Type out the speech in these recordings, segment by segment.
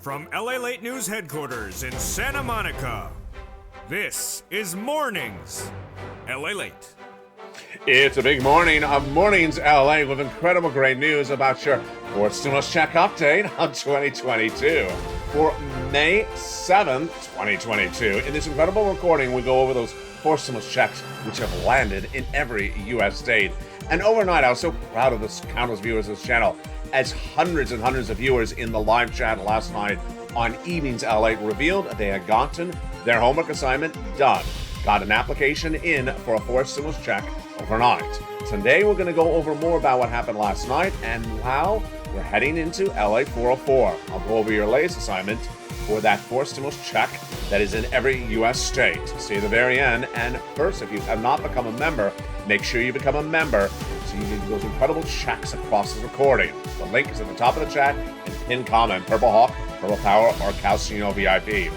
From LALATE News headquarters in Santa Monica, this is Mornings LALATE. It's a big morning of Mornings LA with incredible great news about your fourth stimulus check update on 2022 for May 7th, 2022. In this incredible recording, we go over those four stimulus checks which have landed in every U.S. state. And overnight, I was so proud of this countless viewers of this channel, as hundreds and hundreds of viewers in the live chat last night on Evenings LA revealed they had gotten their homework assignment done, got an application in for a fourth stimulus check overnight. Today we're going to go over more about what happened last night and how we're heading into LA 404. I'll go over your latest assignment for that fourth stimulus check that is in every U.S. state. Stay to the very end. And first, if you have not become a member, make sure you become a member so you get those incredible checks across the recording. The link is at the top of the chat and pinned comment, Purple Hawk, Purple Power, or Calcino VIP.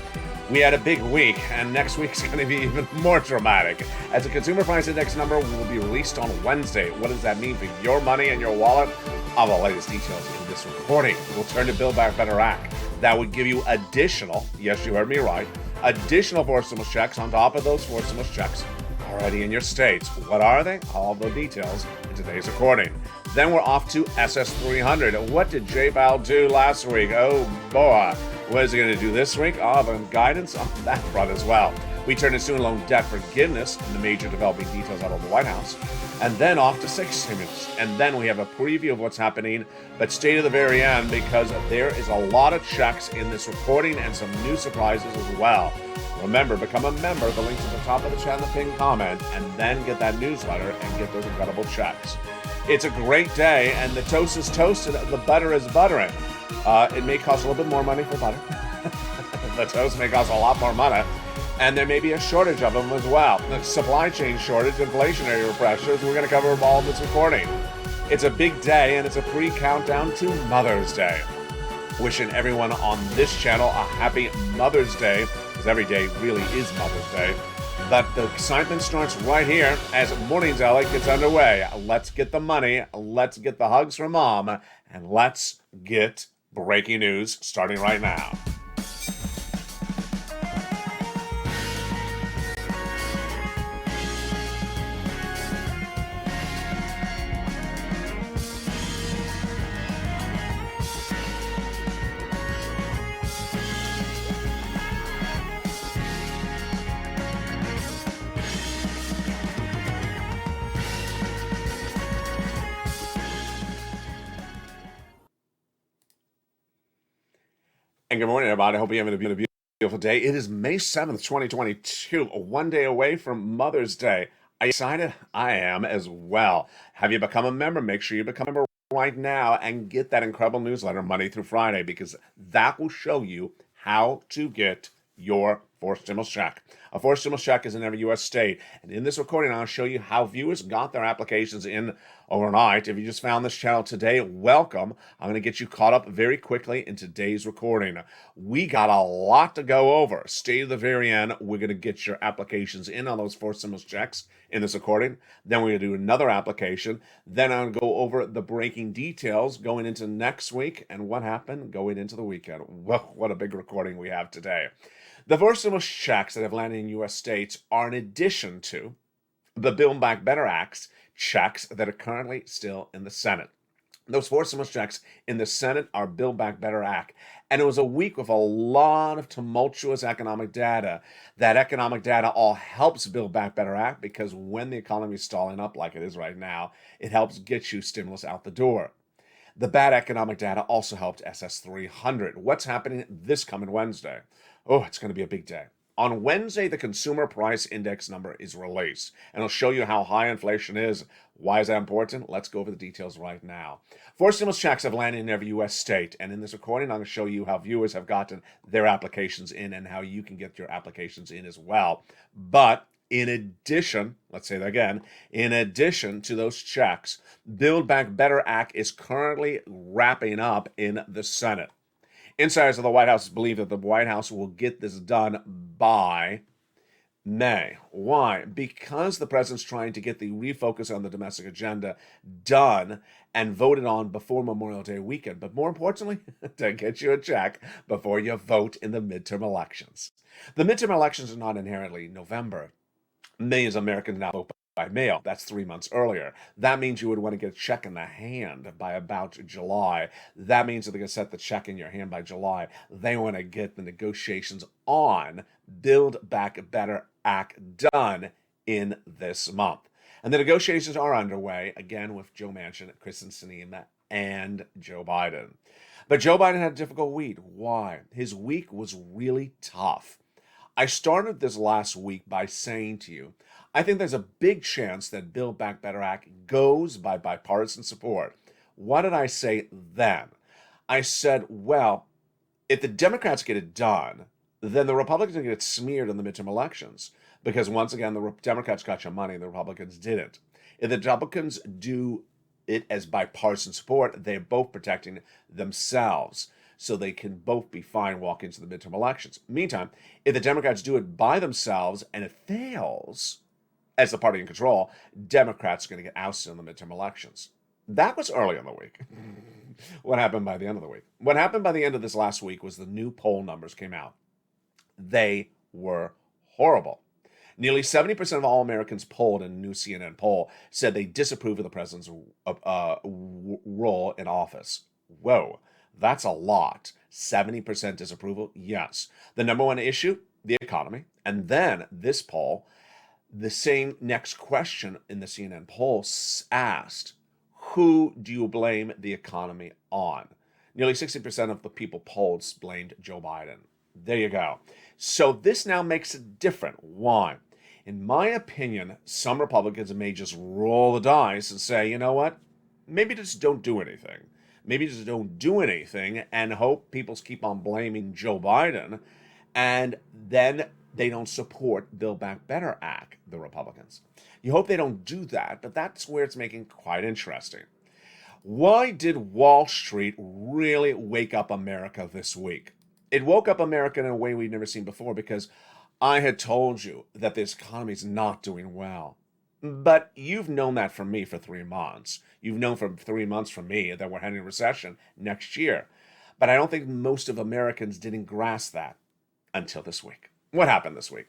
We had a big week, and next week's going to be even more dramatic, as the Consumer Price Index number will be released on Wednesday. What does that mean for your money and your wallet? All the latest details in this recording. We'll turn to Build Back Better Act. That would give you additional, yes, you heard me right, additional four stimulus checks on top of those four stimulus checks already in your states. What are they? All the details in today's recording. Then we're off to SS300. What did J-Bal do last week? Oh boy. What is he going to do this week? The guidance on that front as well. We turn to student loan debt forgiveness and the major developing details out of the White House. And then off to 60 minutes. And then we have a preview of what's happening, but stay to the very end because there is a lot of checks in this recording and some new surprises as well. Remember, become a member. The link's at the top of the chat and the pinned comment, and then get that newsletter and get those incredible checks. It's a great day, and the toast is toasted, the butter is buttering. It may cost a little bit more money for butter. The toast may cost a lot more money, and there may be a shortage of them as well. The supply chain shortage, inflationary pressures, we're going to cover all in this recording. It's a big day, and it's a pre-countdown to Mother's Day. Wishing everyone on this channel a happy Mother's Day, because every day really is Mother's Day. But the excitement starts right here as Mornings LA gets underway. Let's get the money, let's get the hugs from Mom, and let's get breaking news starting right now. And good morning, everybody. I hope you're having a beautiful day. It is May 7th, 2022, one day away from Mother's Day. Are you excited? I am as well. Have you become a member? Make sure you become a member right now and get that incredible newsletter Monday through Friday, because that will show you how to get your fourth stimulus check. A fourth stimulus check is in every U.S. state. And in this recording, I'll show you how viewers got their applications in overnight. If you just found this channel today, welcome. I'm going to get you caught up very quickly in today's recording. We got a lot to go over. Stay to the very end. We're going to get your applications in on those four stimulus checks in this recording. Then we're going to do another application. Then I'm going to go over the breaking details going into next week and what happened going into the weekend. Well, what a big recording we have today. The four stimulus checks that have landed in U.S. states are in addition to the Build Back Better Act's checks that are currently still in the Senate. Those four stimulus checks in the Senate are Build Back Better Act. And it was a week with a lot of tumultuous economic data. That economic data all helps Build Back Better Act, because when the economy is stalling up like it is right now, it helps get you stimulus out the door. The bad economic data also helped SS300. What's happening this coming Wednesday? Oh, it's going to be a big day. On Wednesday, the Consumer Price Index number is released, and it'll show you how high inflation is. Why is that important? Let's go over the details right now. Four stimulus checks have landed in every U.S. state, and in this recording, I'm going to show you how viewers have gotten their applications in and how you can get your applications in as well. But in addition, let's say that again, in addition to those checks, Build Back Better Act is currently wrapping up in the Senate. Insiders of the White House believe that the White House will get this done by May. Why? Because the president's trying to get the refocus on the domestic agenda done and voted on before Memorial Day weekend. But more importantly, to get you a check before you vote in the midterm elections. The midterm elections are not inherently November. Millions of Americans now vote by mail. That's 3 months earlier. That means you would want to get a check in the hand by about July. That means that they're going to set the check in your hand by July. They want to get the negotiations on Build Back Better Act done in this month. And the negotiations are underway, again, with Joe Manchin, Kristen Sinema, and Joe Biden. But Joe Biden had a difficult week. Why? His week was really tough. I started this last week by saying to you, I think there's a big chance that Build Back Better Act goes by bipartisan support. What did I say then? I said, well, if the Democrats get it done, then the Republicans get smeared in the midterm elections. Because once again, the Democrats got your money and the Republicans didn't. If the Republicans do it as bipartisan support, they're both protecting themselves. So they can both be fine walking into the midterm elections. Meantime, if the Democrats do it by themselves and it fails, as the party in control, Democrats are going to get ousted in the midterm elections. That was early in the week. What happened by the end of the week? What happened by the end of this last week was the new poll numbers came out. They were horrible. Nearly 70% of all Americans polled in a new CNN poll said they disapprove of the president's role in office. Whoa, that's a lot. 70% disapproval? Yes. The number one issue? The economy. And then this poll, the same next question in the CNN poll asked, who do you blame the economy on? Nearly 60% of the people polled blamed Joe Biden. There you go. So this now makes it different. Why? In my opinion, some Republicans may just roll the dice and say, you know what? Maybe just don't do anything. Maybe just don't do anything and hope people keep on blaming Joe Biden, and then they don't support Build Back Better Act, the Republicans. You hope they don't do that, but that's where it's making quite interesting. Why did Wall Street really wake up America this week? It woke up America in a way we've never seen before because I had told you that this economy is not doing well. But you've known that from me for 3 months. You've known for 3 months from me that we're heading a recession next year. But I don't think most of Americans didn't grasp that until this week. What happened this week?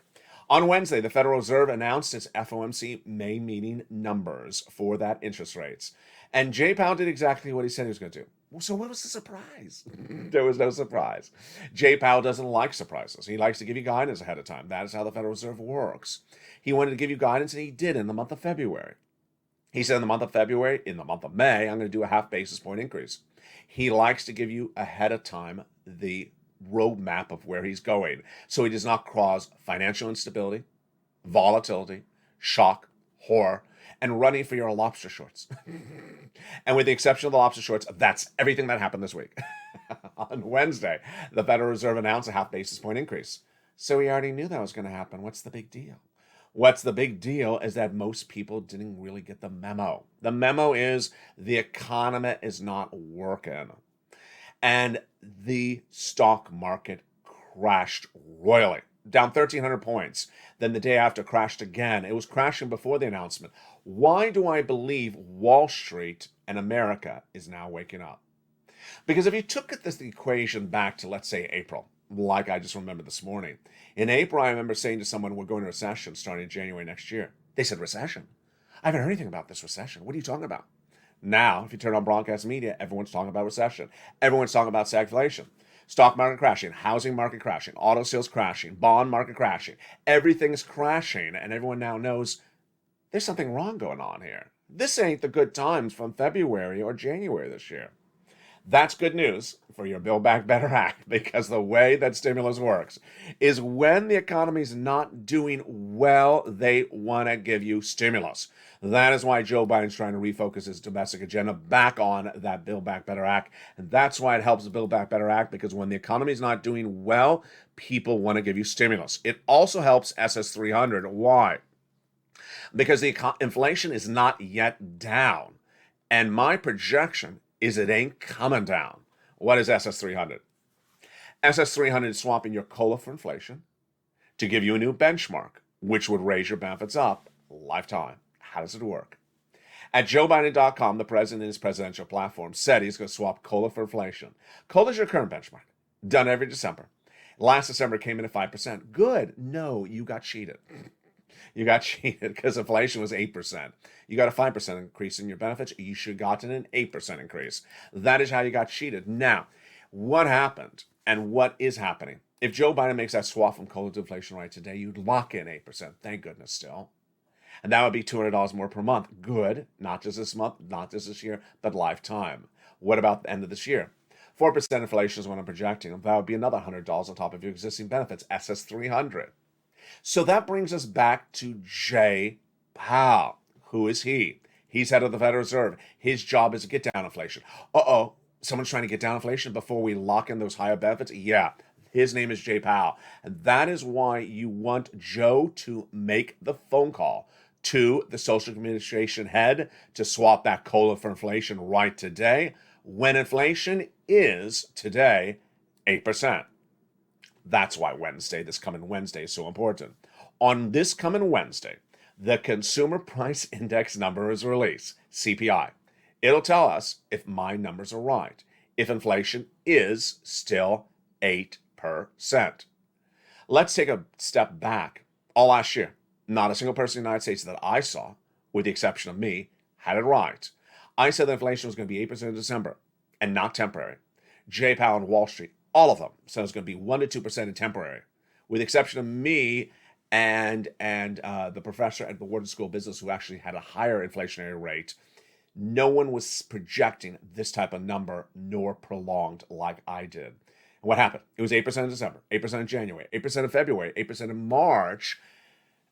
On Wednesday, the Federal Reserve announced its FOMC May meeting numbers for that interest rates. And Jay Powell did exactly what he said he was going to do. So what was the surprise? There was no surprise. Jay Powell doesn't like surprises. He likes to give you guidance ahead of time. That is how the Federal Reserve works. He wanted to give you guidance, and he did in the month of February. He said in the month of February, in the month of May, I'm going to do a half basis point increase. He likes to give you ahead of time the roadmap of where he's going, so he does not cause financial instability, volatility, shock, horror, and running for your lobster shorts. And with the exception of the lobster shorts, that's everything that happened this week. On Wednesday, the Federal Reserve announced a half basis point increase. So we already knew that was going to happen. What's the big deal? What's the big deal is that most people didn't really get the memo. The memo is the economy is not working. And the stock market crashed royally, down 1,300 points. Then the day after crashed again. It was crashing before the announcement. Why do I believe Wall Street and America is now waking up? Because if you took this equation back to, let's say, April, like I just remembered this morning. In April, I remember saying to someone, we're going to recession starting January next year. They said, recession? I haven't heard anything about this recession. What are you talking about? Now, if you turn on broadcast media, everyone's talking about recession. Everyone's talking about stagflation. Stock market crashing, housing market crashing, auto sales crashing, bond market crashing. Everything is crashing, and everyone now knows there's something wrong going on here. This ain't the good times from February or January this year. That's good news for your Build Back Better Act, because the way that stimulus works is when the economy is not doing well, they want to give you stimulus. That is why Joe Biden's trying to refocus his domestic agenda back on that Build Back Better Act. And that's why it helps the Build Back Better Act, because when the economy is not doing well, people want to give you stimulus. It also helps SS 300. Why? Because the inflation is not yet down. And my projection is it ain't coming down. What is SS 300? SS 300 is swapping your COLA for inflation to give you a new benchmark. which would raise your benefits up lifetime. How does it work? At JoeBiden.com, the president in his presidential platform said he's going to swap COLA for inflation. COLA is your current benchmark, done every December. Last December came in at 5%. Good. No, you got cheated. You got cheated because inflation was 8%. You got a 5% increase in your benefits. You should have gotten an 8% increase. That is how you got cheated. Now, what happened and what is happening? If Joe Biden makes that swap from COLA to inflation right today, you'd lock in 8%. Thank goodness still. And that would be $200 more per month. Good. Not just this month, not just this year, but lifetime. What about the end of this year? 4% inflation is what I'm projecting. That would be another $100 on top of your existing benefits, SS 300. So that brings us back to Jay Powell. Who is he? He's head of the Federal Reserve. His job is to get down inflation. Someone's trying to get down inflation before we lock in those higher benefits? Yeah, his name is Jay Powell. And that is why you want Joe to make the phone call to the Social Administration head to swap that COLA for inflation right today, when inflation is today 8%. That's why this coming Wednesday, is so important. On this coming Wednesday, the Consumer Price Index number is released, CPI. It'll tell us if my numbers are right, if inflation is still 8%. Let's take a step back. All last year, not a single person in the United States that I saw, with the exception of me, had it right. I said that inflation was going to be 8% in December and not temporary. Jay Powell and Wall Street, all of them, said it was going to be 1% to 2% in temporary, with the exception of me and the professor at the Wharton School of Business who actually had a higher inflationary rate. No one was projecting this type of number, nor prolonged like I did. And what happened? It was 8% in December, 8% in January, 8% in February, 8% in March,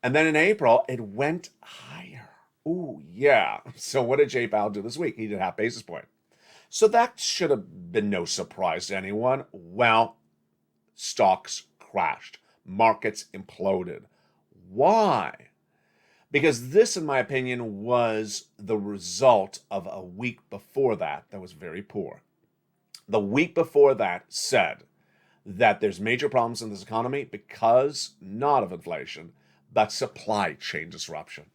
and then in April, it went higher. Ooh, yeah. So what did Jay Powell do this week? He did half basis point. So that should have been no surprise to anyone. Well, stocks crashed. Markets imploded. Why? Because this, in my opinion, was the result of a week before that was very poor. The week before that said that there's major problems in this economy because not of inflation, but supply chain disruption.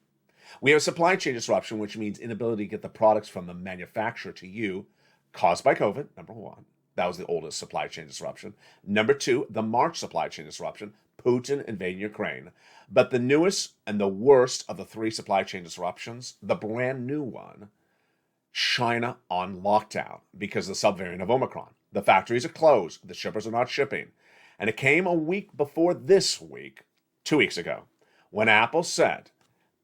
We have supply chain disruption, which means inability to get the products from the manufacturer to you, caused by COVID, number one. That was the oldest supply chain disruption. Number two, the March supply chain disruption, Putin invading Ukraine. But the newest and the worst of the three supply chain disruptions, the brand new one, China on lockdown because of the subvariant of Omicron. The factories are closed. The shippers are not shipping. And it came a week before this week, 2 weeks ago, when Apple said,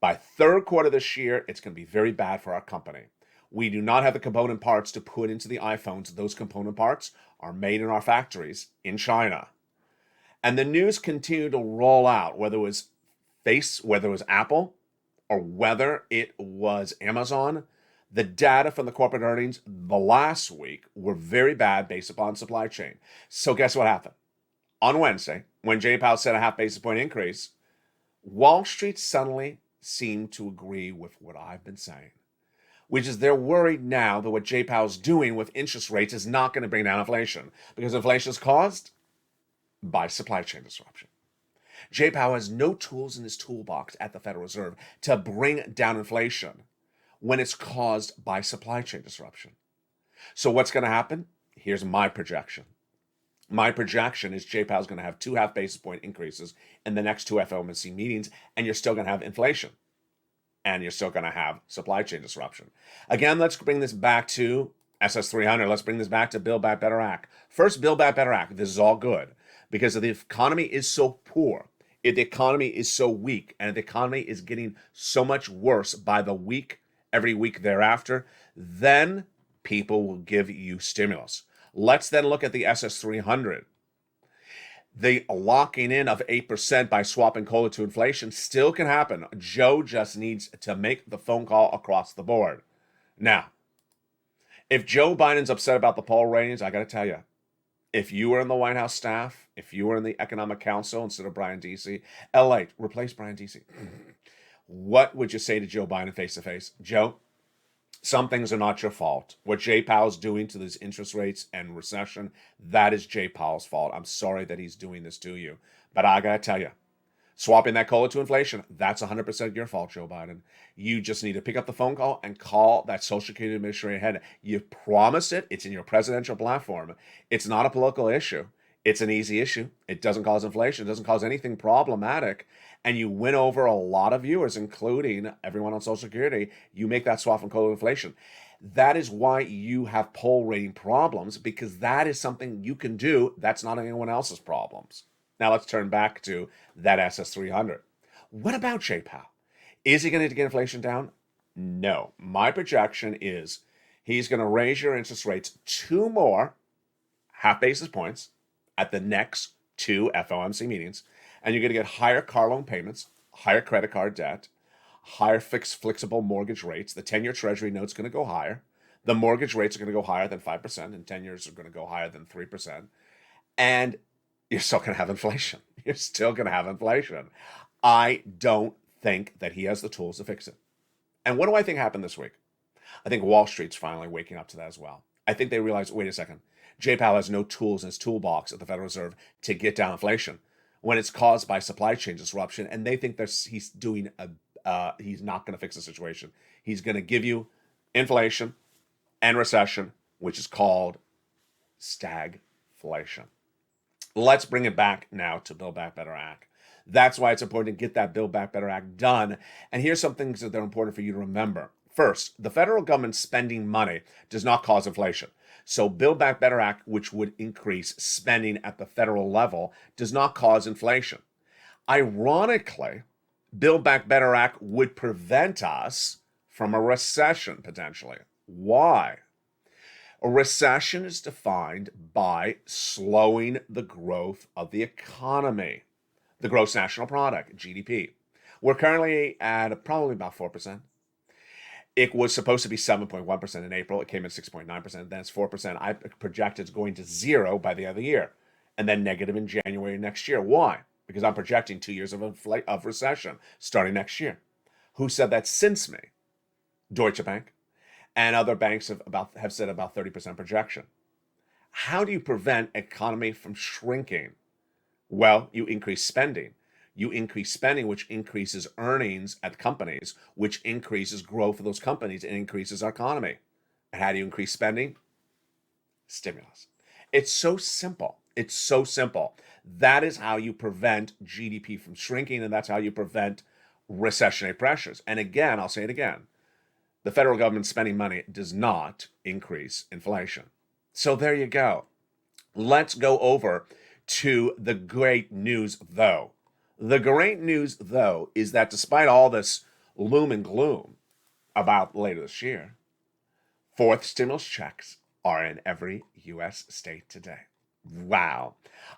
by third quarter this year, it's going to be very bad for our company. We do not have the component parts to put into the iPhones. Those component parts are made in our factories in China. And the news continued to roll out, whether it was Apple or whether it was Amazon. The data from the corporate earnings the last week were very bad based upon supply chain. So guess what happened? On Wednesday, when Jay Powell said a half basis point increase, Wall Street suddenly seemed to agree with what I've been saying, which is they're worried now that what Jay Powell's doing with interest rates is not going to bring down inflation because inflation is caused by supply chain disruption. Jay Powell has no tools in his toolbox at the Federal Reserve to bring down inflation when it's caused by supply chain disruption. So what's going to happen? Here's my projection. My projection is Jay Powell's going to have 2 half basis point increases in the next 2 FOMC meetings, and you're still going to have inflation. And you're still going to have supply chain disruption. Again, let's bring this back to SS 300. Let's bring this back to Build Back Better Act. First, Build Back Better Act. This is all good because the economy is so poor, if the economy is so weak, and the economy is getting so much worse by the week, every week thereafter, then people will give you stimulus. Let's then look at the SS 300. The locking in of 8% by swapping COLA to inflation still can happen. Joe just needs to make the phone call across the board. Now, if Joe Biden's upset about the poll ratings, I got to tell you, if you were in the White House staff, if you were in the Economic Council instead of Brian Deasy, LA, replace Brian Deasy. What would you say to Joe Biden face to face? Joe, some things are not your fault. What Jay Powell's doing to these interest rates and recession, that is Jay Powell's fault. I'm sorry that he's doing this to you. But I got to tell you, Swapping that COLA to inflation, that's 100% your fault, Joe Biden. You just need to pick up the phone call and call that Social Security Administrator head. You promised it. It's in your presidential platform. It's not a political issue. It's an easy issue. It doesn't cause inflation. It doesn't cause anything problematic. And you win over a lot of viewers, including everyone on Social Security. You make that swap from COLA to inflation. That is why you have poll rating problems, because that is something you can do. That's not anyone else's problems. Now let's turn back to that SS300. What about Jay Powell? Is he going to get inflation down? No. My projection is he's going to raise your interest rates 2 more half basis points at the next 2 FOMC meetings, and you're going to get higher car loan payments, higher credit card debt, higher fixed flexible mortgage rates. The 10-year Treasury note's going to go higher. The mortgage rates are going to go higher than 5%, and 10 years are going to go higher than 3%. And you're still going to have inflation. You're still going to have inflation. I don't think that he has the tools to fix it. And what do I think happened this week? I think Wall Street's finally waking up to that as well. I think they realize, wait a second, Jay Powell has no tools in his toolbox at the Federal Reserve to get down inflation when it's caused by supply chain disruption, and they think he's not going to fix the situation. He's going to give you inflation and recession, which is called stagflation. Let's bring it back now to Build Back Better Act. That's why it's important to get that Build Back Better Act done. And here's some things that are important for you to remember. First, the federal government spending money does not cause inflation. So Build Back Better Act, which would increase spending at the federal level, does not cause inflation. Ironically, Build Back Better Act would prevent us from a recession potentially. Why? A recession is defined by slowing the growth of the economy, the gross national product, GDP. We're currently at probably about 4%. It was supposed to be 7.1% in April. It came in 6.9%. Then it's 4%. I project it's going to 0 by the end of the year, and then negative in January next year. Why? Because I'm projecting 2 years of recession starting next year. Who said that since me? Deutsche Bank. And other banks have said about 30% projection. How do you prevent economy from shrinking? Well, you increase spending. You increase spending, which increases earnings at companies, which increases growth of those companies and increases our economy. And how do you increase spending? Stimulus. It's so simple. It's so simple. That is how you prevent GDP from shrinking, and that's how you prevent recessionary pressures. And again, I'll say it again. The federal government spending money does not increase inflation. So there you go. Let's go over to the great news, though. The great news, though, is that despite all this loom and gloom about later this year, 4th stimulus checks are in every U.S. state today. Wow.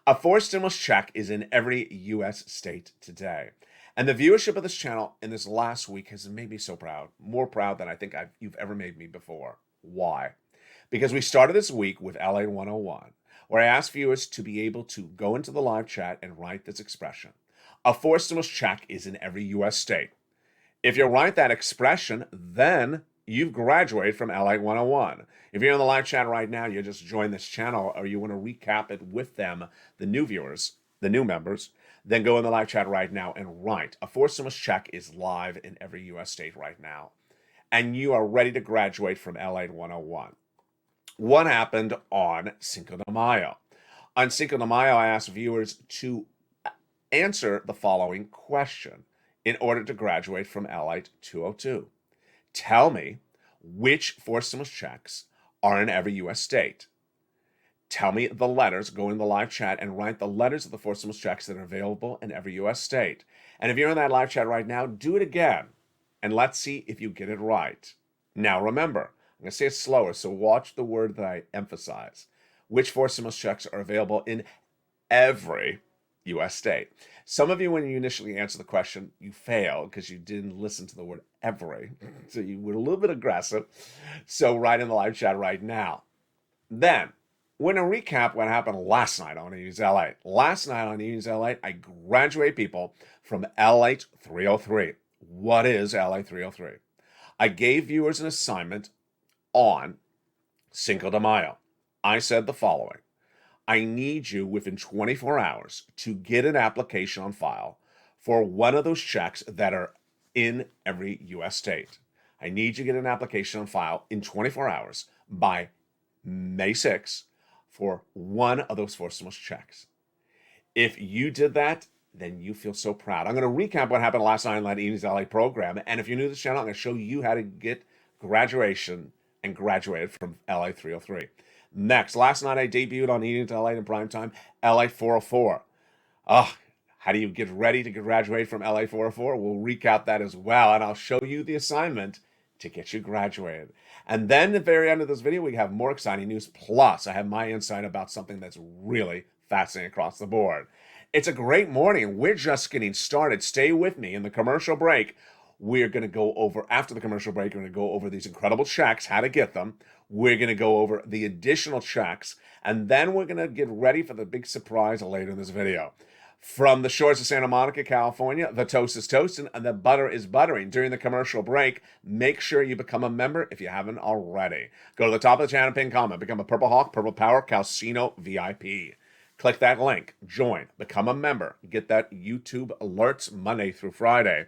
A 4th stimulus check is in every U.S. state today. And the viewership of this channel in this last week has made me so proud, more proud than I think you've ever made me before. Why? Because we started this week with LA 101, where I asked viewers to be able to go into the live chat and write this expression. A 4th stimulus check is in every U.S. state. If you write that expression, then you've graduated from LA 101. If you're in the live chat right now, you just joined this channel, or you want to recap it with them, the new viewers, the new members, then go in the live chat right now and write. A 4th stimulus check is live in every U.S. state right now. And you are ready to graduate from LA 101. What happened on Cinco de Mayo? On Cinco de Mayo, I asked viewers to answer the following question in order to graduate from LA 202. Tell me which 4th stimulus checks are in every U.S. state. Tell me the letters, go in the live chat and write the letters of the 4th stimulus checks that are available in every U.S. state. And if you're in that live chat right now, do it again. And let's see if you get it right. Now remember, I'm going to say it slower, so watch the word that I emphasize. Which 4th stimulus checks are available in every U.S. state? Some of you, when you initially answer the question, you failed because you didn't listen to the word every. So you were a little bit aggressive. So write in the live chat right now. Then, we're going to recap what happened last night on News LA. Last night on News LA, I graduate people from LA 303. What is LA 303? I gave viewers an assignment on Cinco de Mayo. I said the following. I need you within 24 hours to get an application on file for one of those checks that are in every U.S. state. I need you to get an application on file in 24 hours by May 6th for one of those 4 stimulus checks. If you did that, then you feel so proud. I'm going to recap what happened last night in that evening's LA program. And if you're new to this channel, I'm going to show you how to get graduation and graduated from LA 303. Next, last night I debuted on Eating to LA in primetime, LA 404. How do you get ready to graduate from LA 404? We'll recap that as well, and I'll show you the assignment to get you graduated. And then at the very end of this video, we have more exciting news. Plus, I have my insight about something that's really fascinating across the board. It's a great morning. We're just getting started. Stay with me in the commercial break. We're going to go over, after the commercial break, we're going to go over these incredible checks, how to get them. We're going to go over the additional checks, and then we're going to get ready for the big surprise later in this video. From the shores of Santa Monica, California, the toast is toasting and the butter is buttering. During the commercial break, make sure you become a member if you haven't already. Go to the top of the channel, pin comment, become a Purple Hawk, Purple Power, Casino VIP. Click that link, join, become a member, get that YouTube alerts Monday through Friday.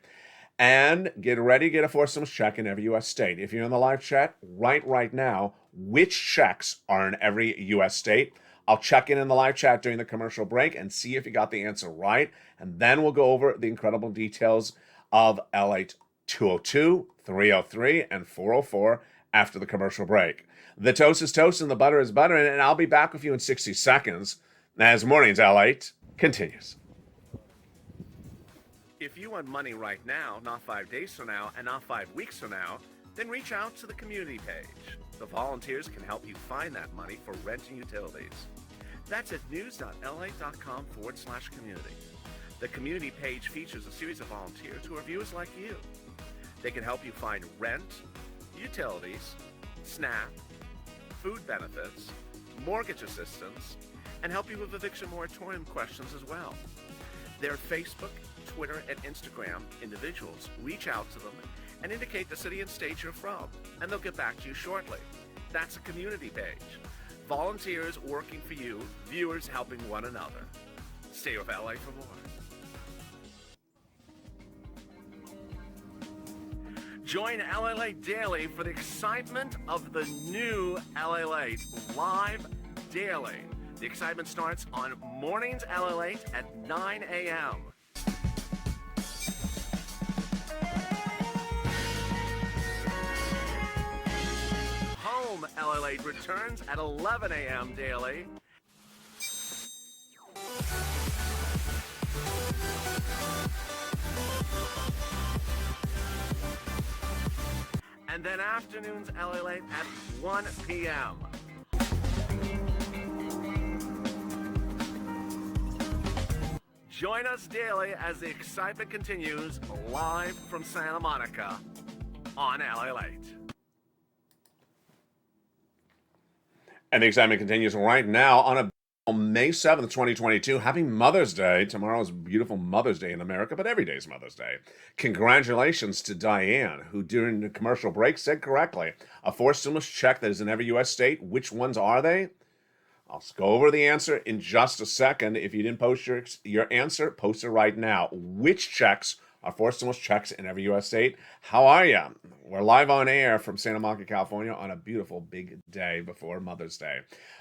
And get ready, get a 4 stimulus check in every U.S. state. If you're in the live chat, write right now which checks are in every U.S. state. I'll check in the live chat during the commercial break and see if you got the answer right. And then we'll go over the incredible details of LATE 202, 303, and 404 after the commercial break. The toast is toast and the butter is buttering, and I'll be back with you in 60 seconds as Mornings LATE continues. If you want money right now, not 5 days from now, and not 5 weeks from now, then reach out to the community page. The volunteers can help you find that money for rent and utilities. That's at news.la.com/community. The community page features a series of volunteers who are viewers like you. They can help you find rent, utilities, SNAP, food benefits, mortgage assistance, and help you with eviction moratorium questions as well. Their Facebook, Twitter, and Instagram individuals reach out to them and indicate the city and state you're from, and they'll get back to you shortly. That's a community page. Volunteers working for you, viewers helping one another. Stay with LA for more. Join LALATE Daily for the excitement of the new LALATE live daily. The excitement starts on Mornings LALATE at 9 a.m. Home LALATE returns at 11 a.m. daily. And then afternoons LALATE at 1 p.m. Join us daily as the excitement continues live from Santa Monica on LALATE. And the excitement continues right now on May 7th, 2022. Happy Mother's Day. Tomorrow is beautiful Mother's Day in America, but every day is Mother's Day. Congratulations to Diane, who during the commercial break said correctly, a 4 stimulus check that is in every U.S. state. Which ones are they? I'll go over the answer in just a second. If you didn't post your answer, post it right now. Which checks are 4 stimulus checks in every U.S. state? How are you? We're live on air from Santa Monica, California on a beautiful big day before Mother's Day.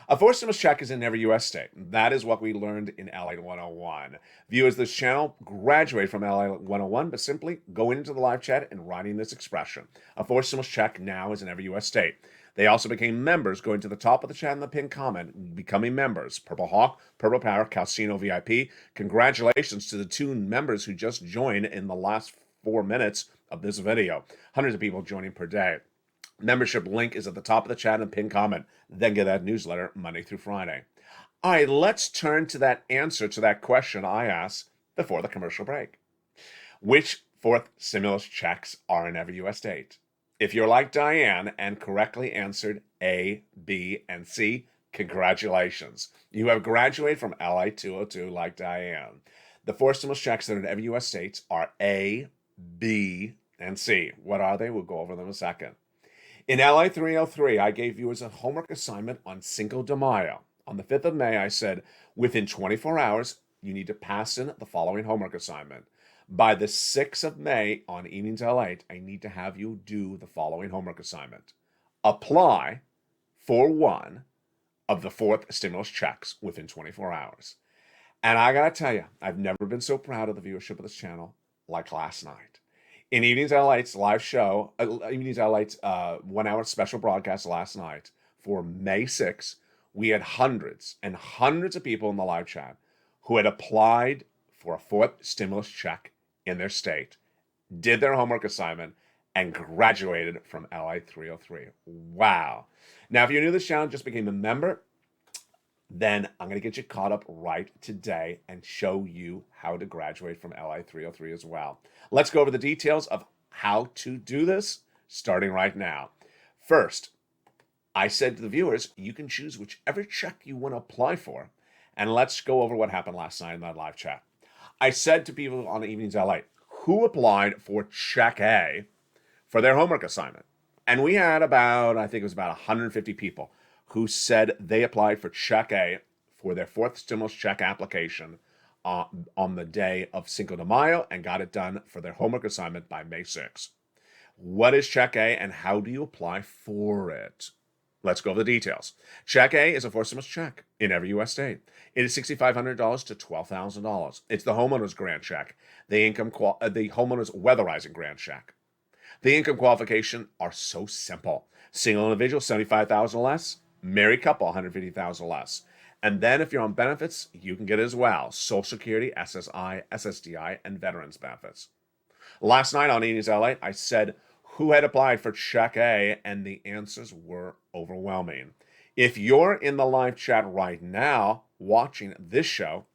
A 4 stimulus check is in every U.S. state. That is what we learned in LA 101. Viewers of this channel graduate from LA 101, but simply go into the live chat and writing this expression. A 4 stimulus check now is in every U.S. state. They also became members, going to the top of the chat in the pinned comment, becoming members. Purple Hawk, Purple Power, Casino VIP. Congratulations to the 2 members who just joined in the last 4 minutes of this video. Hundreds of people joining per day. Membership link is at the top of the chat and pinned comment. Then get that newsletter Monday through Friday. All right, let's turn to that answer to that question I asked before the commercial break. Which 4th stimulus checks are in every U.S. state? If you're like Diane and correctly answered A, B, and C, congratulations. You have graduated from LA 202 like Diane. The 4 stimulus checks that are in every U.S. states are A, B, and C. What are they? We'll go over them in a second. In LA 303, I gave viewers a homework assignment on Cinco de Mayo. On the 5th of May, I said, within 24 hours, you need to pass in the following homework assignment. By the 6th of May on Evenings LALATE, I need to have you do the following homework assignment. Apply for one of the 4th stimulus checks within 24 hours. And I gotta tell you, I've never been so proud of the viewership of this channel like last night. In Evenings LALATE's live show, Evenings LALATE's 1 hour special broadcast last night for May 6th, we had hundreds and hundreds of people in the live chat who had applied for a 4th stimulus check in their state, did their homework assignment, and graduated from LA 303. Wow. Now, if you're new to this channel, just became a member, then I'm going to get you caught up right today and show you how to graduate from LA 303 as well. Let's go over the details of how to do this, starting right now. First, I said to the viewers, you can choose whichever check you want to apply for. And let's go over what happened last night in that live chat. I said to people on Evenings LA, who applied for check A for their homework assignment? And we had about, I think it was about 150 people who said they applied for check A for their 4th stimulus check application on the day of Cinco de Mayo and got it done for their homework assignment by May 6th. What is check A and how do you apply for it? Let's go over the details. Check A is a 4th stimulus check in every U.S. state. It is $6,500 to $12,000. It's the homeowner's grant check, the homeowner's weatherizing grant check. The income qualification are so simple. Single individual, $75,000 or less. Married couple, $150,000 less. And then if you're on benefits, you can get it as well. Social Security, SSI, SSDI, and veterans benefits. Last night on Evenings LALATE, I said who had applied for check A, and the answers were overwhelming. If you're in the live chat right now watching this show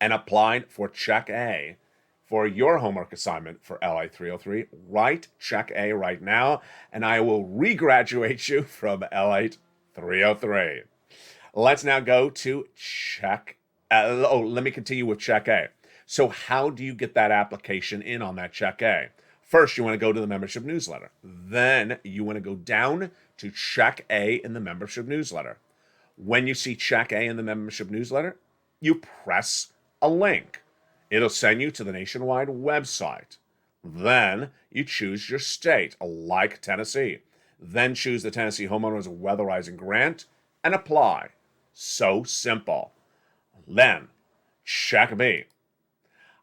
and applied for check A for your homework assignment for LA 303, write check A right now, and I will regraduate you from LA 303. Let's now go to check. Let me continue with check A. So how do you get that application in on that check A? First, you want to go to the membership newsletter. Then you want to go down to check A in the membership newsletter. When you see check A in the membership newsletter, you press a link. It'll send you to the nationwide website. Then you choose your state, like Tennessee. Then choose the Tennessee Homeowners Weatherizing Grant and apply. So simple. Then, check B.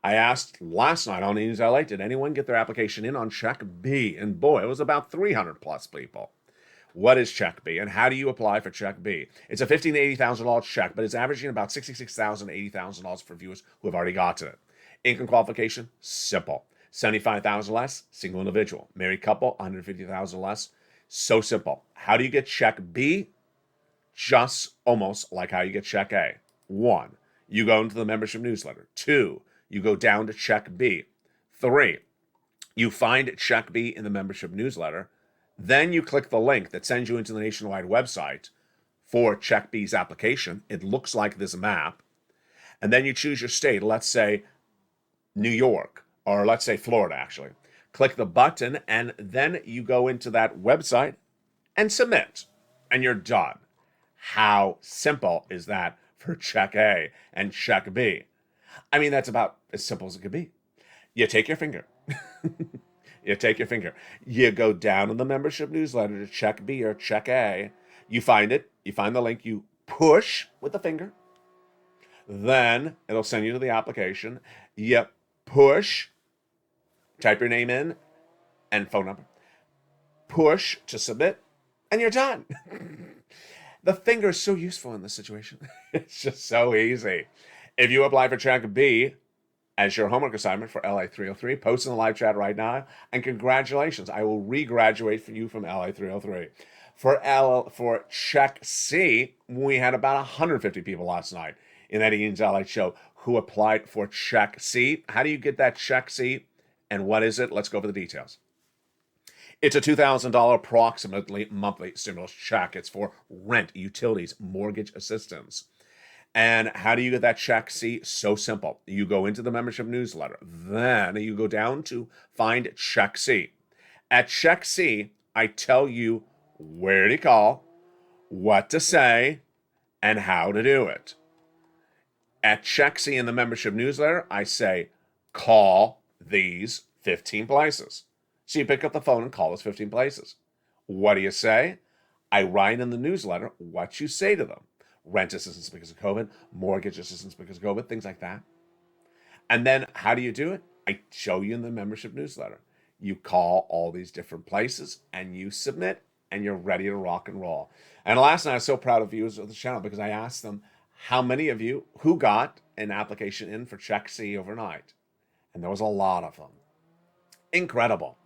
I asked last night on Evenings LALATE, did anyone get their application in on check B? And boy, it was about 300 plus people. What is check B and how do you apply for check B? It's a $15,000 to $80,000 check, but it's averaging about $66,000 to $80,000 for viewers who have already gotten it. Income qualification, simple. $75,000 less, single individual. Married couple, $150,000 less. So simple. How do you get check B? Just almost like how you get check A. 1, you go into the membership newsletter. 2, you go down to check B. 3, you find check B in the membership newsletter. Then you click the link that sends you into the nationwide website for check B's application. It looks like this map. And then you choose your state. Let's say New York, or let's say Florida, actually. Click the button, and then you go into that website and submit, and you're done. How simple is that for check A and check B? I mean, that's about as simple as it could be. You take your finger. You go down in the membership newsletter to check B or check A. You find it. You find the link. You push with the finger. Then it'll send you to the application. You push. Type your name in and phone number. Push to submit. And you're done. The finger is so useful in this situation. It's just so easy. If you apply for check B as your homework assignment for LA 303, post in the live chat right now, and congratulations, I will re-graduate for you from LA 303. For check C, we had about 150 people last night in that Evenings LALATE show who applied for check C. How do you get that check C, and what is it? Let's go over the details. It's a $2,000 approximately monthly stimulus check. It's for rent, utilities, mortgage assistance. And how do you get that check C? So simple. You go into the membership newsletter. Then you go down to find check C. At check C, I tell you where to call, what to say, and how to do it. At check C in the membership newsletter, I say call these 15 places. So you pick up the phone and call those 15 places. What do you say? I write in the newsletter what you say to them. Rent assistance because of COVID, mortgage assistance because of COVID, things like that. And then how do you do it? I show you in the membership newsletter. You call all these different places and you submit and you're ready to rock and roll. And last night I was so proud of viewers of the channel because I asked them how many of you who got an application in for Check C overnight. And there was a lot of them. Incredible.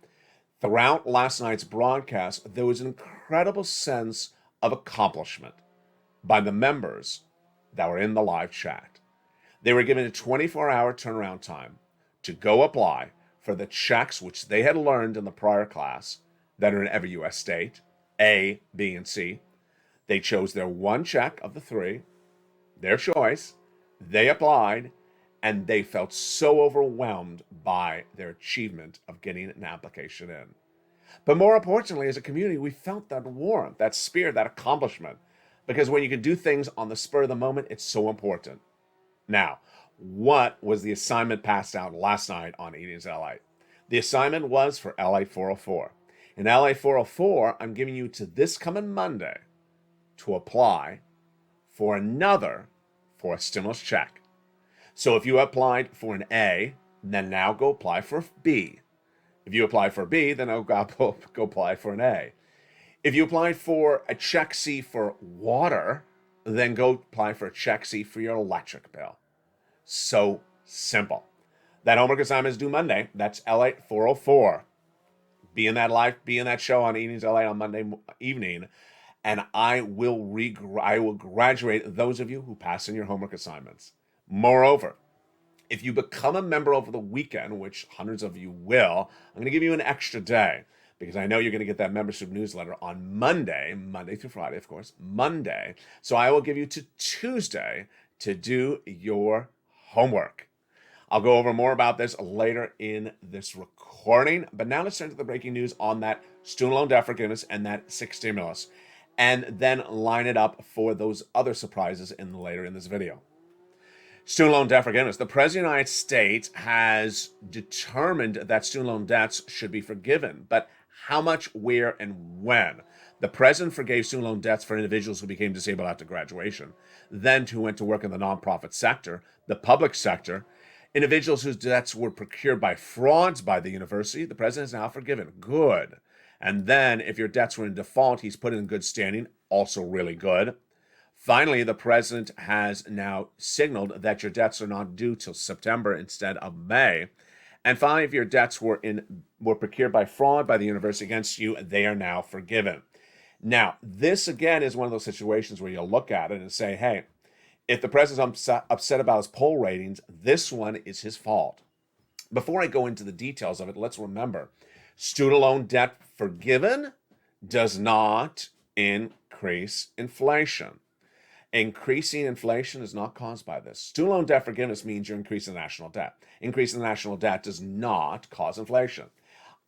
Throughout last night's broadcast, there was an incredible sense of accomplishment by the members that were in the live chat. They were given a 24-hour turnaround time to go apply for the checks which they had learned in the prior class that are in every U.S. state, A, B, and C. They chose their one check of the three, their choice. They applied, and they felt so overwhelmed by their achievement of getting an application in. But more importantly, as a community, we felt that warmth, that spirit, that accomplishment, because when you can do things on the spur of the moment, it's so important. Now, what was the assignment passed out last night on Evenings LA? The assignment was for LA 404. In LA 404, I'm giving you to this coming Monday to apply for a stimulus check. So if you applied for an A, then now go apply for B. If you apply for B, then go apply for an A. If you applied for a check C for water, then go apply for a check C for your electric bill. So simple. That homework assignment is due Monday. That's LA 404. Be in that show on Evenings LA on Monday evening, and I will graduate those of you who pass in your homework assignments. Moreover, if you become a member over the weekend, which hundreds of you will, I'm going to give you an extra day because I know you're going to get that membership newsletter on Monday through Friday, of course, Monday. So I will give you to Tuesday to do your homework. I'll go over more about this later in this recording, but now let's turn to the breaking news on that student loan debt forgiveness and that sixth stimulus, and then line it up for those other surprises later in this video. Student loan debt forgiveness. The President of the United States has determined that student loan debts should be forgiven, but how much, where, and when? The President forgave student loan debts for individuals who became disabled after graduation, then who went to work in the nonprofit sector, the public sector, individuals whose debts were procured by frauds by the university. The President is now forgiven. Good. And then if your debts were in default, he's put in good standing. Also really good. Finally, the President has now signaled that your debts are not due till September instead of May. And finally, if your debts were procured by fraud by the university against you, they are now forgiven. Now, this again is one of those situations where you'll look at it and say, hey, if the President's upset about his poll ratings, this one is his fault. Before I go into the details of it, let's remember, student loan debt forgiven does not increase inflation. Increasing inflation is not caused by this. Student loan debt forgiveness means you're increasing the national debt. Increasing the national debt does not cause inflation.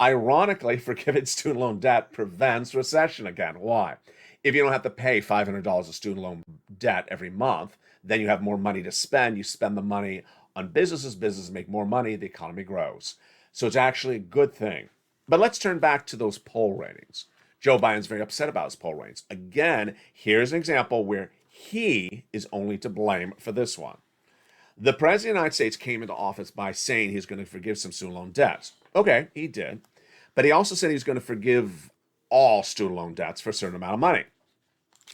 Ironically, forgiving student loan debt prevents recession again. Why? If you don't have to pay $500 of student loan debt every month, then you have more money to spend. You spend the money on businesses make more money, the economy grows. So it's actually a good thing. But let's turn back to those poll ratings. Joe Biden's very upset about his poll ratings. Again, here's an example where he is only to blame for this one. The President of the United States came into office by saying he's going to forgive some student loan debts. Okay, he did. But he also said he's going to forgive all student loan debts for a certain amount of money.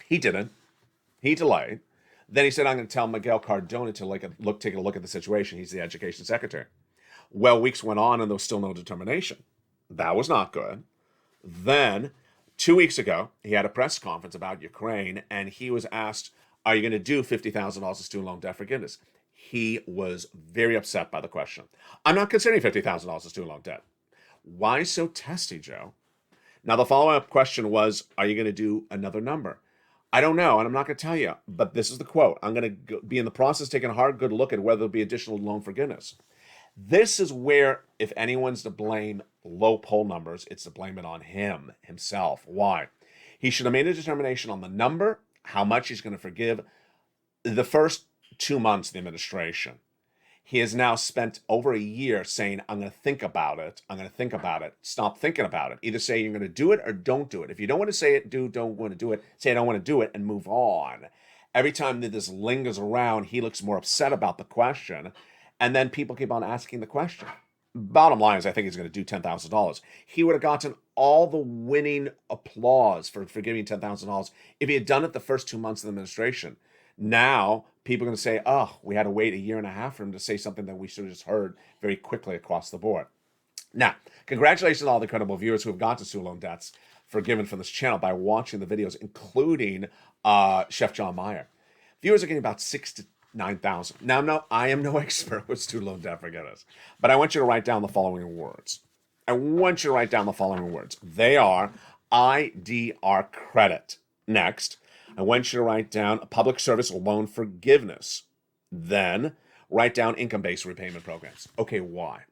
He didn't. He delayed. Then he said, I'm going to tell Miguel Cardona to take a look at the situation. He's the education secretary. Well, weeks went on and there was still no determination. That was not good. Then 2 weeks ago, he had a press conference about Ukraine, and he was asked, are you going to do $50,000 of student loan debt forgiveness? He was very upset by the question. I'm not considering $50,000 of student loan debt. Why so testy, Joe? Now, the follow-up question was, are you going to do another number? I don't know, and I'm not going to tell you, but this is the quote. I'm going to be in the process taking a hard, good look at whether there'll be additional loan forgiveness. This is where, if anyone's to blame low poll numbers, it's to blame it on himself. Why? He should have made a determination on the number, how much he's going to forgive the first 2 months of the administration. He has now spent over a year saying, I'm going to think about it. I'm going to think about it. Stop thinking about it. Either say you're going to do it or don't do it. If you don't want to say it, don't want to do it. Say I don't want to do it and move on. Every time that this lingers around, he looks more upset about the question. And then people keep on asking the question. Bottom line is I think he's going to do $10,000. He would have gotten all the winning applause for giving $10,000 if he had done it the first 2 months of the administration. Now, people are going to say, oh, we had to wait a year and a half for him to say something that we should have just heard very quickly across the board. Now, congratulations to all the credible viewers who have gotten student loan debts forgiven from this channel by watching the videos, including Chef John Meyer. Viewers are getting about 6,000 to 9,000. Now, no, I am no expert with student loan debt forgiveness, but I want you to write down the following words. They are IDR credit. Next, I want you to write down public service loan forgiveness. Then, write down income-based repayment programs. Okay, why?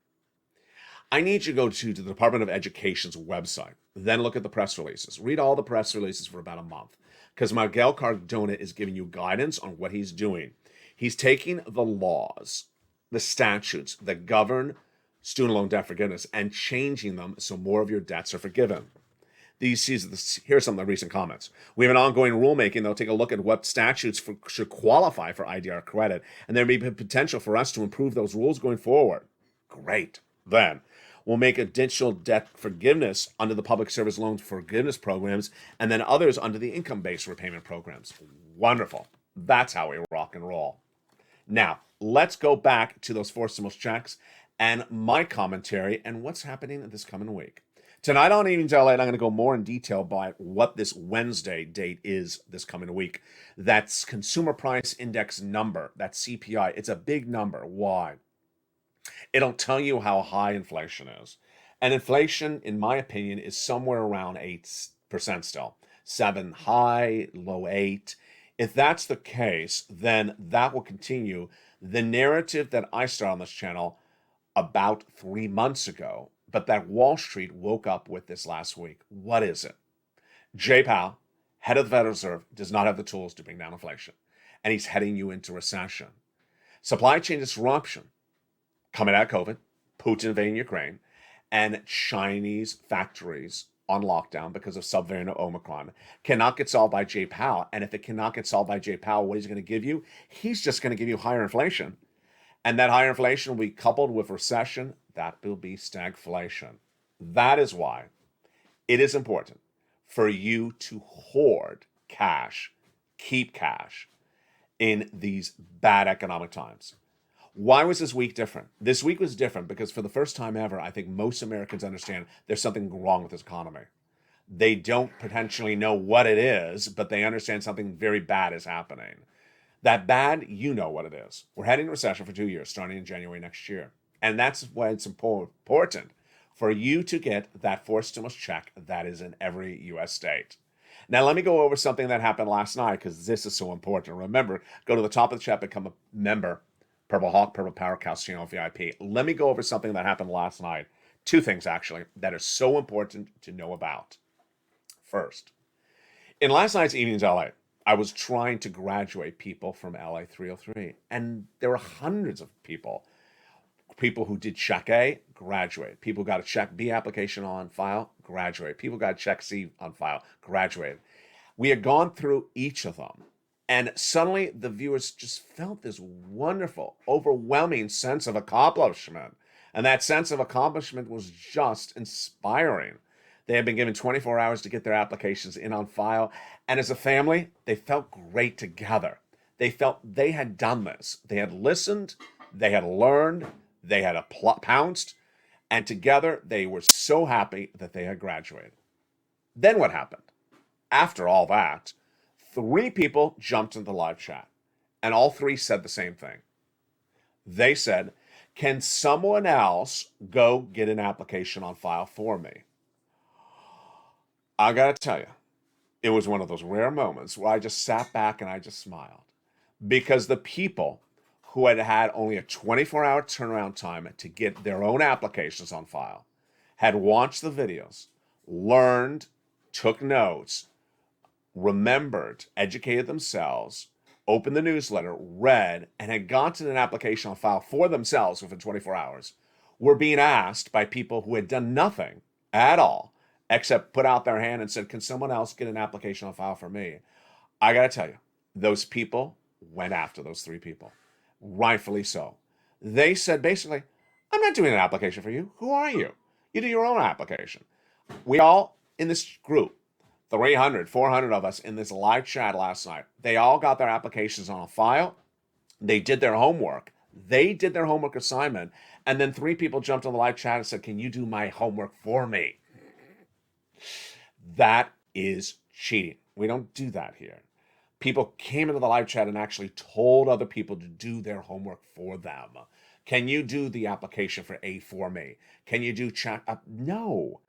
I need you to go to the Department of Education's website. Then look at the press releases. Read all the press releases for about a month. Because Miguel Cardona is giving you guidance on what he's doing. He's taking the laws, the statutes that govern student loan debt forgiveness and changing them so more of your debts are forgiven. Here are some of the recent comments. We have an ongoing rulemaking. They'll take a look at what statutes should qualify for IDR credit, and there may be potential for us to improve those rules going forward. Great. Then, we'll make additional debt forgiveness under the public service loan forgiveness programs, and then others under the income-based repayment programs. Wonderful. That's how we rock and roll. Now, let's go back to those 4 stimulus checks and my commentary and what's happening this coming week. Tonight on Evenings LA, I'm going to go more in detail by what this Wednesday date is this coming week. That's Consumer Price Index number, that's CPI. It's a big number. Why? It'll tell you how high inflation is. And inflation, in my opinion, is somewhere around 8% still. 7 high, low 8. If that's the case, then that will continue. The narrative that I started on this channel about 3 months ago, but that Wall Street woke up with this last week. What is it? Jay Powell, head of the Federal Reserve, does not have the tools to bring down inflation, and he's heading you into recession. Supply chain disruption coming out of COVID, Putin invading Ukraine, and Chinese factories on lockdown because of subvariant of Omicron cannot get solved by Jay Powell. And if it cannot get solved by Jay Powell, what he's going to give you? He's just going to give you higher inflation. And that higher inflation will be coupled with recession. That will be stagflation. That is why it is important for you to hoard cash, keep cash in these bad economic times. Why was this week different? This week was different because for the first time ever, I think most Americans understand there's something wrong with this economy. They don't potentially know what it is, but they understand something very bad is happening. That bad, you know what it is. We're heading into recession for 2 years, starting in January next year. And that's why it's important for you to get that 4th stimulus check that is in every U.S. state. Now, let me go over something that happened last night because this is so important. Remember, go to the top of the chat, become a member, Purple Hawk, Purple Power Cast Channel VIP. Let me go over something that happened last night. 2 things, actually, that are so important to know about. First, in last night's Evenings LA, I was trying to graduate people from LA 303, and there were hundreds of people. People who did Check A, graduate. People who got a Check B application on file, graduate. People who got Check C on file, graduated. We had gone through each of them, and suddenly the viewers just felt this wonderful, overwhelming sense of accomplishment. And that sense of accomplishment was just inspiring. They had been given 24 hours to get their applications in on file. And as a family, they felt great together. They felt they had done this. They had listened, they had learned, they had pounced, and together they were so happy that they had graduated. Then what happened? After all that, 3 people jumped into the live chat, and all 3 said the same thing. They said, can someone else go get an application on file for me? I gotta tell you, it was one of those rare moments where I just sat back and I just smiled. Because the people who had had only a 24-hour turnaround time to get their own applications on file had watched the videos, learned, took notes, remembered, educated themselves, opened the newsletter, read, and had gotten an application on file for themselves within 24 hours were being asked by people who had done nothing at all except put out their hand and said, can someone else get an application on file for me? I got to tell you, those people went after those 3 people. Rightfully so. They said basically, I'm not doing an application for you. Who are you? You do your own application. We all in this group, 300, 400 of us in this live chat last night, they all got their applications on a file. They did their homework. They did their homework assignment. And then 3 people jumped on the live chat and said, can you do my homework for me? That is cheating. We don't do that here. People came into the live chat and actually told other people to do their homework for them. Can you do the application for A for me? Can you do chat? No.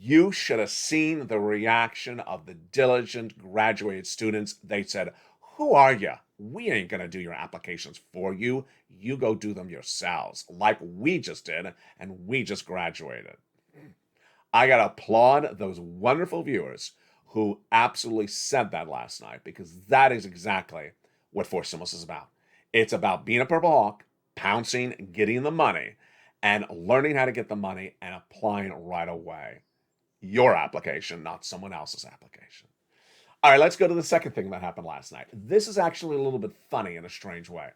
You should have seen the reaction of the diligent graduated students. They said, who are you? We ain't going to do your applications for you. You go do them yourselves, like we just did, and we just graduated. I got to applaud those wonderful viewers who absolutely said that last night, because that is exactly what Forced Stimulus is about. It's about being a Purple Hawk, pouncing, getting the money, and learning how to get the money and applying right away. Your application, not someone else's application. All right, let's go to the second thing that happened last night. This is actually a little bit funny in a strange way.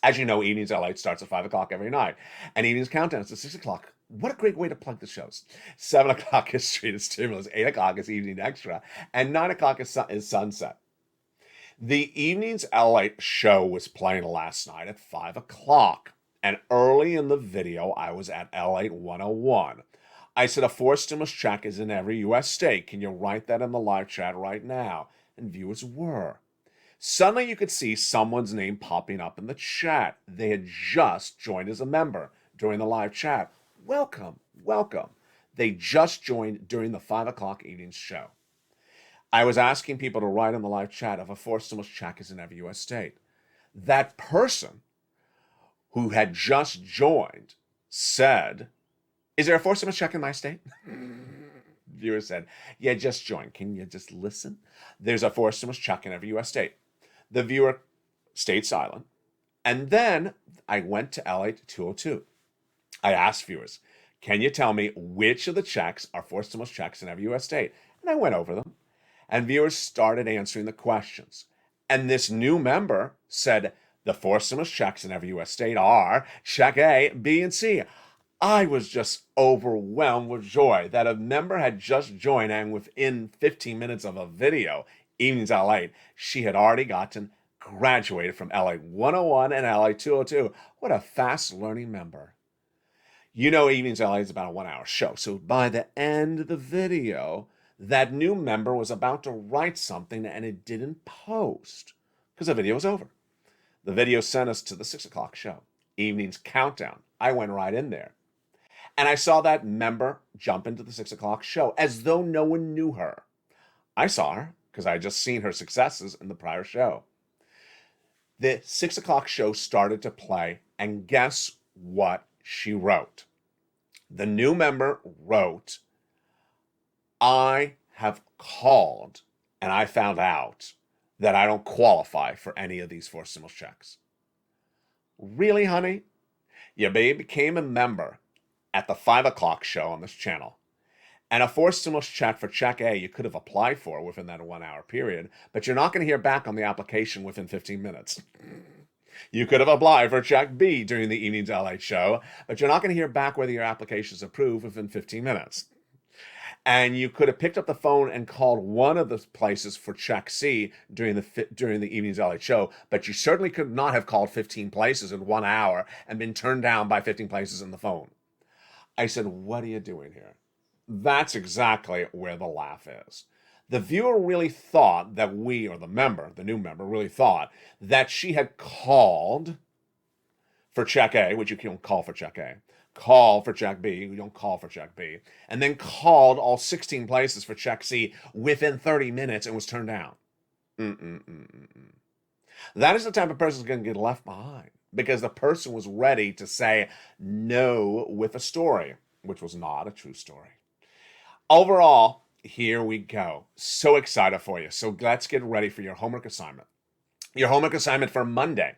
As you know, Evenings LATE starts at 5 o'clock every night, and Evenings Countdown is at 6 o'clock. What a great way to plug the shows. 7 o'clock is Street of Stimulus, 8 o'clock is Evening Extra, and 9 o'clock is Sunset. The Evenings LATE show was playing last night at 5 o'clock, and early in the video, I was at LATE 101. I said, a forced stimulus check is in every U.S. state. Can you write that in the live chat right now? And viewers were. Suddenly, you could see someone's name popping up in the chat. They had just joined as a member during the live chat. Welcome, welcome. They just joined during the 5 o'clock evening show. I was asking people to write in the live chat if a forced stimulus check is in every U.S. state. That person who had just joined said, is there a forced stimulus check in my state? Viewer said, yeah, just joined. Can you just listen? There's a forced stimulus check in every U.S. state. The viewer stayed silent. And then I went to LATE 202. I asked viewers, can you tell me which of the checks are forced stimulus checks in every U.S. state? And I went over them. And viewers started answering the questions. And this new member said, the forced stimulus checks in every U.S. state are check A, B, and C. I was just overwhelmed with joy that a member had just joined, and within 15 minutes of a video, Evenings LATE, she had already graduated from LATE 101 and LATE 202. What a fast learning member. You know, Evenings LATE is about a 1-hour show. So by the end of the video, that new member was about to write something and it didn't post because the video was over. The video sent us to the 6 o'clock show, Evenings Countdown. I went right in there. And I saw that member jump into the 6 o'clock show as though no one knew her. I saw her because I had just seen her successes in the prior show. The 6 o'clock show started to play, and guess what she wrote? The new member wrote, I have called and I found out that I don't qualify for any of these forced stimulus checks. Really, honey? You became a member at the 5 o'clock show on this channel. And a forced stimulus check for check A you could have applied for within that 1-hour period, but you're not going to hear back on the application within 15 minutes. You could have applied for check B during the Evenings LATE show, but you're not going to hear back whether your application is approved within 15 minutes. And you could have picked up the phone and called one of the places for check C during the Evenings LATE show, but you certainly could not have called 15 places in 1 hour and been turned down by 15 places in the phone. I said, what are you doing here? That's exactly where the laugh is. The viewer really thought that we, or the member, the new member, really thought that she had called for check A, which you don't call for check A, call for check B, you don't call for check B, and then called all 16 places for check C within 30 minutes and was turned down. That is the type of person who's going to get left behind, because the person was ready to say no with a story, which was not a true story. Overall, here we go. So excited for you. So let's get ready for your homework assignment. Your homework assignment for Monday,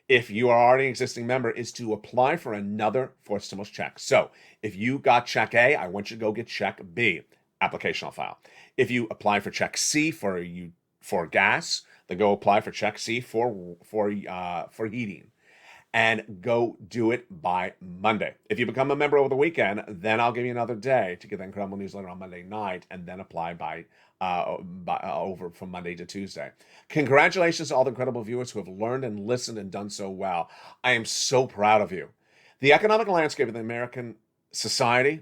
if you are already an existing member, is to apply for another fourth stimulus check. So if you got check A, I want you to go get check B, applicational file. If you apply for check C for gas, then go apply for check C for heating, and go do it by Monday. If you become a member over the weekend, then I'll give you another day to get the incredible newsletter on Monday night, and then apply over from Monday to Tuesday. Congratulations to all the incredible viewers who have learned and listened and done so well. I am so proud of you. The economic landscape of the American society,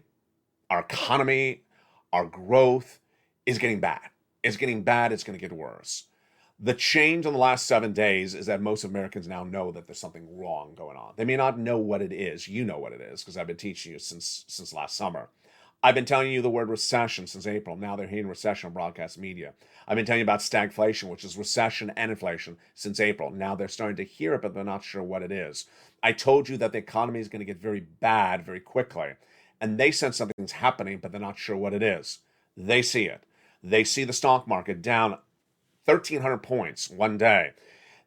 our economy, our growth is getting bad. It's getting bad. It's going to get worse. The change in the last 7 days is that most Americans now know that there's something wrong going on. They may not know what it is. You know what it is, because I've been teaching you since last summer. I've been telling you the word recession since April. Now they're hearing recession on broadcast media. I've been telling you about stagflation, which is recession and inflation, since April. Now they're starting to hear it, but they're not sure what it is. I told you that the economy is going to get very bad very quickly. And they sense something's happening, but they're not sure what it is. They see it. They see the stock market down 1,300 points one day.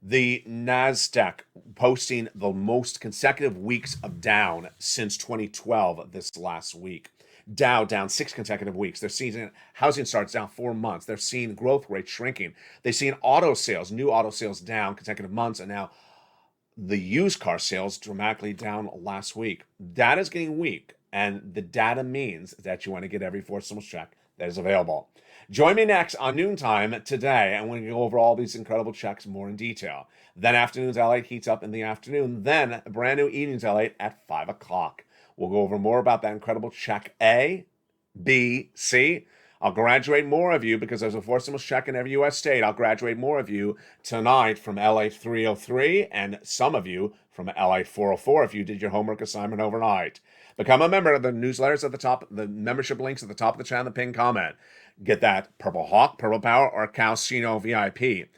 The NASDAQ posting the most consecutive weeks of down since 2012 this last week. Dow down 6 consecutive weeks. They're seeing housing starts down 4 months. They're seeing growth rates shrinking. They're seeing auto sales, new auto sales down consecutive months, and now the used car sales dramatically down last week. Data's getting weak, and the data means that you want to get every fourth stimulus check that is available. Join me next on noontime today, and we're going to go over all these incredible checks more in detail. Then afternoon's LATE heats up in the afternoon. Then a brand new evening's LATE at 5 o'clock. We'll go over more about that incredible check A, B, C. I'll graduate more of you because there's a fourth stimulus check in every U.S. state. I'll graduate more of you tonight from LATE 303 and some of you from LATE 404 if you did your homework assignment overnight. Become a member of the newsletters at the top, the membership links at the top of the channel, the pinned comment. Get that Purple Hawk, Purple Power, or Calcino VIP.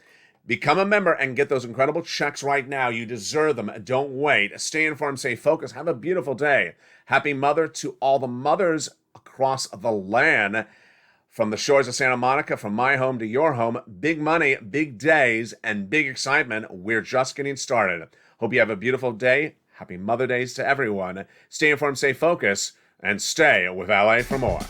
Become a member and get those incredible checks right now. You deserve them. Don't wait. Stay informed, stay focused. Have a beautiful day. Happy Mother to all the mothers across the land. From the shores of Santa Monica, from my home to your home, big money, big days, and big excitement. We're just getting started. Hope you have a beautiful day. Happy Mother Days to everyone. Stay informed, stay focused, and stay with LA for more.